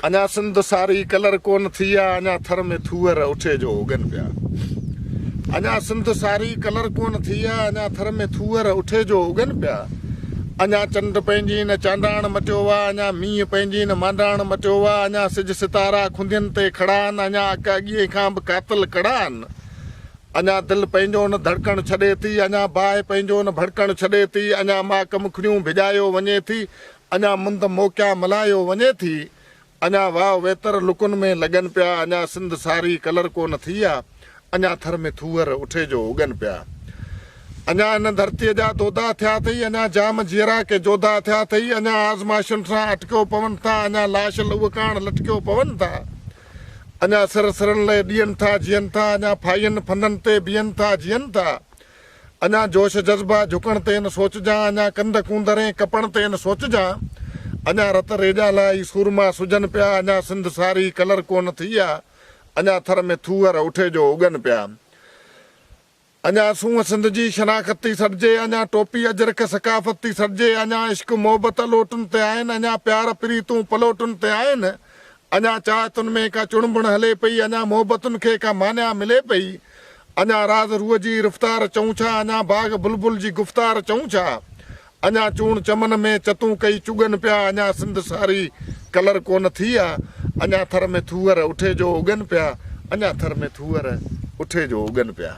अञा सिंध सारी कलर कोन थी आहे, अञा थर में थूअर उठे जो उगन पिया। अञा सिंध सारी कलर कोन थी आहे, अञा थर में थूअर उठे जो उगन पिया। अञा चंड पंहिंजी न चांडाण मटियो आहे, अञा मींहुं पंहिंजी न मांडाण मटियो आहे। अञा सिज सितारा खुंदियुनि ते खड़ा आहिनि, अञा अकाॻीअ खां बि कातिल कड़ा आहिनि। अञा दिलि पंहिंजो न धड़कण छॾे थी, अञा बाहि पंहिंजो न भड़कण छॾे थी। अञा माक मुखड़ियूं भिॼायो वञे थी, अञा मुंद मोकिया मल्हायो वञे थी। अञा वाह वेतर लुकुनि में लॻनि पिया, अञा सिंध सारी कलर कोन थी आहे, अञा थर में थूअर उठे जो उगन पिया। अञा इन धरतीअ जा दोदा थिया अथई, अञा जाम जीअरा के जोधा थिया अथई। अञा आज़माइशुनि सां अटकियो पवनि था, अञा लाश लुवकाण लटकियो पवनि था। अञा सिर सिरनि लाइ ॾियनि था जीअनि था, अञा फाइनि फंदनि ते बीहनि था जीअनि था। अञा जोश जज़्बा झुकण ते न सोचजांइ, अञा कंध कूंदरे कपण ते न सोचजांइ। अञा रत रेजा लाइ सूरमा सुजनि पिया, अञा सिंध सारी कलर कोन थी आहे, अञा थर में थूअर उठे जो उगन पिया। अञा सूंहं सिंध जी शनाख़त थी सॾिजे, अञा टोपी अजरक सकाफ़त थी सॾिजे। अञा इश्क मोहबत लोटुनि ते आहिनि, अञा प्यार प्रीतूं पलोटुनि ते आहिनि। अञा चाहतुनि में का चुणबुण हले पई, अञा मोहबतुनि खे का मान्या मिले पई। अञा राज़ रूह जी रफ़्तार चऊं छा, अञा बाग़ बुलबुल जी गुफ़्तार चऊं छा। अञा चूण चमन में चतूं कई चुगनि पिया, अञा सिंध सारी कलर कोन थी आहे, अञा थर में थूअर उठे जो उगन पिया। अञा थर में थूअर उठे जो उगन पिया।